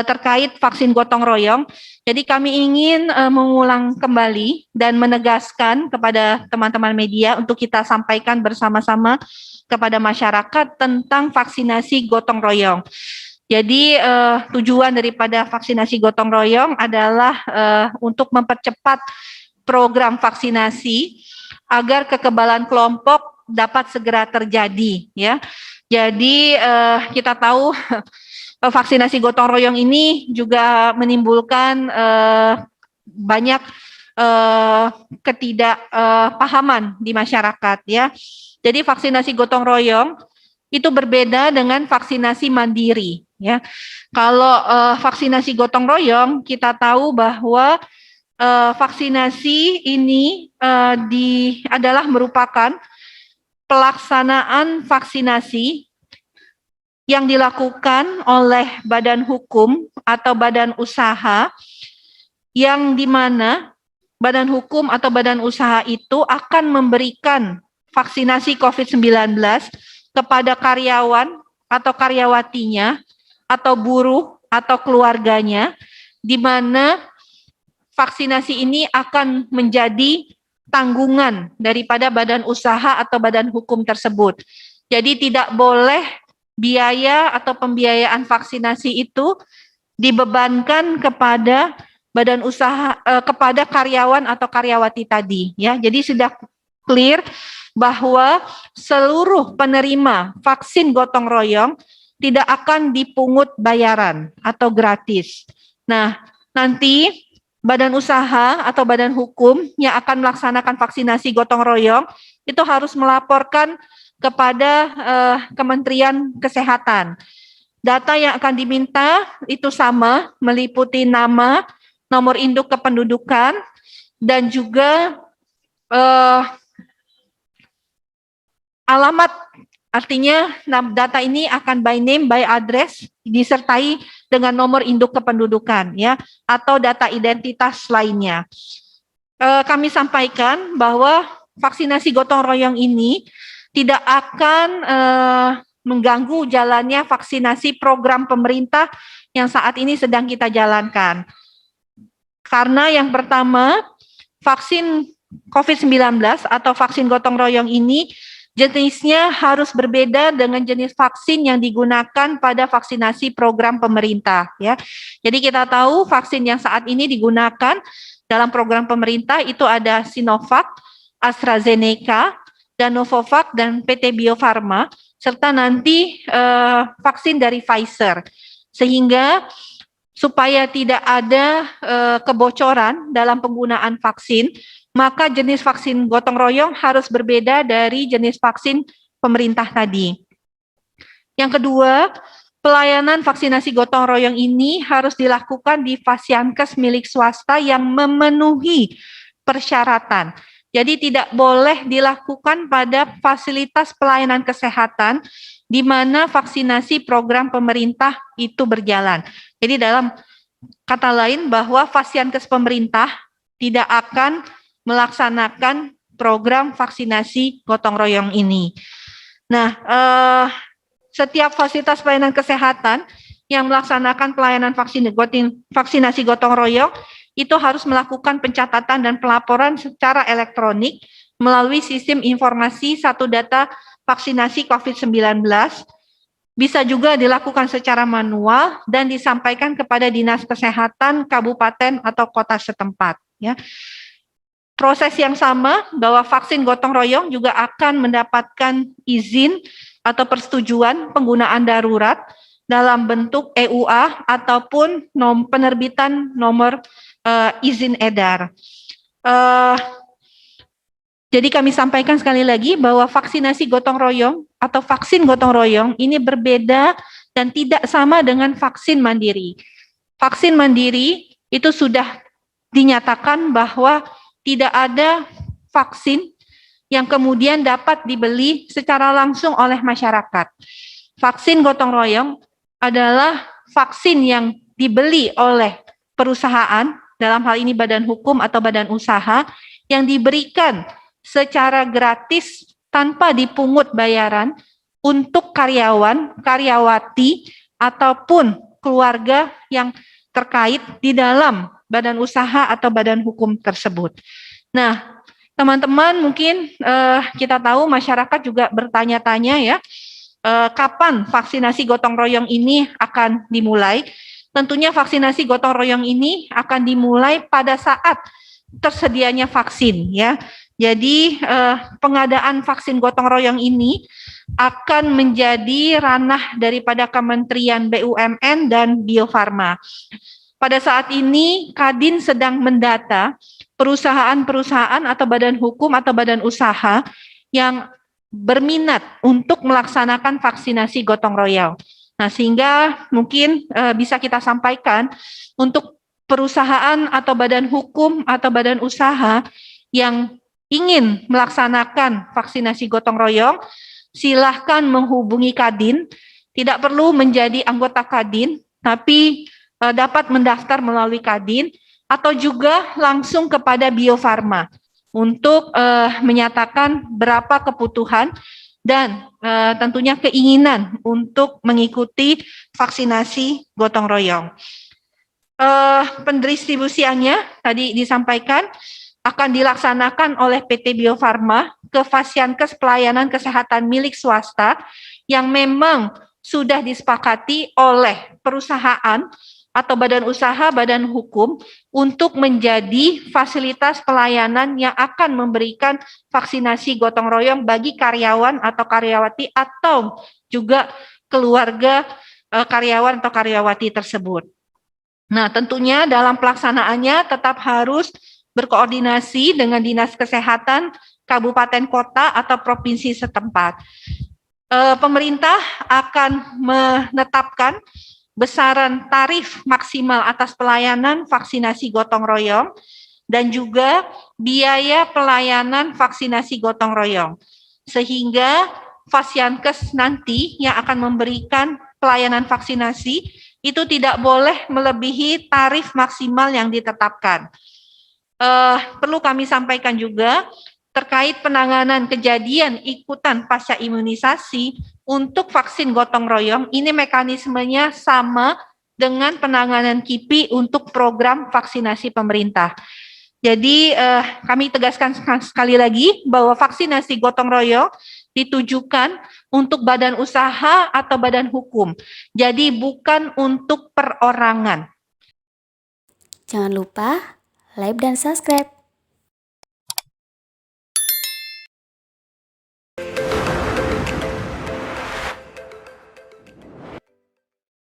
terkait vaksin gotong royong. Jadi kami ingin mengulang kembali dan menegaskan kepada teman-teman media untuk kita sampaikan bersama-sama kepada masyarakat tentang vaksinasi gotong royong. Jadi tujuan daripada vaksinasi gotong royong adalah untuk mempercepat program vaksinasi agar kekebalan kelompok dapat segera terjadi, ya. Jadi kita tahu vaksinasi gotong royong ini juga menimbulkan banyak ketidakpahaman di masyarakat, ya. Jadi vaksinasi gotong royong itu berbeda dengan vaksinasi mandiri, ya. Kalau vaksinasi gotong royong kita tahu bahwa vaksinasi ini adalah merupakan pelaksanaan vaksinasi yang dilakukan oleh badan hukum atau badan usaha, yang dimana badan hukum atau badan usaha itu akan memberikan vaksinasi COVID-19 kepada karyawan atau karyawatinya, atau buruh atau keluarganya, di mana vaksinasi ini akan menjadi tanggungan daripada badan usaha atau badan hukum tersebut. Jadi tidak boleh biaya atau pembiayaan vaksinasi itu dibebankan kepada badan usaha, kepada karyawan atau karyawati tadi, ya. Jadi sudah clear bahwa seluruh penerima vaksin gotong royong tidak akan dipungut bayaran atau gratis. Nah, nanti badan usaha atau badan hukum yang akan melaksanakan vaksinasi gotong royong itu harus melaporkan kepada Kementerian Kesehatan. Data yang akan diminta itu sama, meliputi nama, nomor induk kependudukan, dan juga alamat. Artinya data ini akan by name, by address, disertai dengan nomor induk kependudukan, ya, atau data identitas lainnya. Kami sampaikan bahwa vaksinasi gotong royong ini tidak akan mengganggu jalannya vaksinasi program pemerintah yang saat ini sedang kita jalankan. Karena yang pertama, vaksin COVID-19 atau vaksin gotong royong ini jenisnya harus berbeda dengan jenis vaksin yang digunakan pada vaksinasi program pemerintah, ya. Jadi kita tahu vaksin yang saat ini digunakan dalam program pemerintah itu ada Sinovac, AstraZeneca, dan Novavax, dan PT Bio Farma, serta nanti vaksin dari Pfizer. Sehingga supaya tidak ada kebocoran dalam penggunaan vaksin, maka jenis vaksin gotong royong harus berbeda dari jenis vaksin pemerintah tadi. Yang kedua, pelayanan vaksinasi gotong royong ini harus dilakukan di Fasiankes milik swasta yang memenuhi persyaratan. Jadi tidak boleh dilakukan pada fasilitas pelayanan kesehatan di mana vaksinasi program pemerintah itu berjalan. Jadi dalam kata lain bahwa Fasiankes pemerintah tidak akan melaksanakan program vaksinasi gotong royong ini. Nah, setiap fasilitas pelayanan kesehatan yang melaksanakan pelayanan vaksinasi gotong royong itu harus melakukan pencatatan dan pelaporan secara elektronik melalui sistem informasi satu data vaksinasi COVID-19. Bisa juga dilakukan secara manual dan disampaikan kepada Dinas Kesehatan Kabupaten atau kota setempat, ya. Proses yang sama bahwa vaksin gotong royong juga akan mendapatkan izin atau persetujuan penggunaan darurat dalam bentuk EUA ataupun penerbitan nomor izin edar. Jadi kami sampaikan sekali lagi bahwa vaksinasi gotong royong atau vaksin gotong royong ini berbeda dan tidak sama dengan vaksin mandiri. Vaksin mandiri itu sudah dinyatakan bahwa tidak ada vaksin yang kemudian dapat dibeli secara langsung oleh masyarakat. Vaksin gotong royong adalah vaksin yang dibeli oleh perusahaan, dalam hal ini badan hukum atau badan usaha, yang diberikan secara gratis tanpa dipungut bayaran untuk karyawan, karyawati, ataupun keluarga yang terkait di dalam badan usaha atau badan hukum tersebut. Nah, teman-teman mungkin kita tahu masyarakat juga bertanya-tanya ya, kapan vaksinasi gotong royong ini akan dimulai. Tentunya vaksinasi gotong royong ini akan dimulai pada saat tersedianya vaksin ya. Jadi pengadaan vaksin gotong royong ini akan menjadi ranah daripada Kementerian BUMN dan Bio Farma. Pada saat ini Kadin sedang mendata perusahaan-perusahaan atau badan hukum atau badan usaha yang berminat untuk melaksanakan vaksinasi gotong royong. Nah, sehingga mungkin bisa kita sampaikan untuk perusahaan atau badan hukum atau badan usaha yang ingin melaksanakan vaksinasi gotong royong, silahkan menghubungi Kadin. Tidak perlu menjadi anggota Kadin, tapi dapat mendaftar melalui Kadin atau juga langsung kepada Bio Farma untuk menyatakan berapa kebutuhan dan tentunya keinginan untuk mengikuti vaksinasi gotong royong. Pendistribusiannya tadi disampaikan akan dilaksanakan oleh PT Bio Farma ke Fasiankes pelayanan kesehatan milik swasta yang memang sudah disepakati oleh perusahaan atau badan usaha, badan hukum untuk menjadi fasilitas pelayanan yang akan memberikan vaksinasi gotong royong bagi karyawan atau karyawati atau juga keluarga karyawan atau karyawati tersebut. Nah, tentunya dalam pelaksanaannya tetap harus berkoordinasi dengan Dinas Kesehatan Kabupaten Kota atau provinsi setempat. Pemerintah akan menetapkan besaran tarif maksimal atas pelayanan vaksinasi gotong royong dan juga biaya pelayanan vaksinasi gotong royong. Sehingga Fasiankes nanti yang akan memberikan pelayanan vaksinasi itu tidak boleh melebihi tarif maksimal yang ditetapkan. Perlu kami sampaikan juga terkait penanganan kejadian ikutan pasca imunisasi untuk vaksin gotong royong, ini mekanismenya sama dengan penanganan KIPI untuk program vaksinasi pemerintah. Jadi kami tegaskan sekali lagi bahwa vaksinasi gotong royong ditujukan untuk badan usaha atau badan hukum. Jadi bukan untuk perorangan. Jangan lupa like dan subscribe.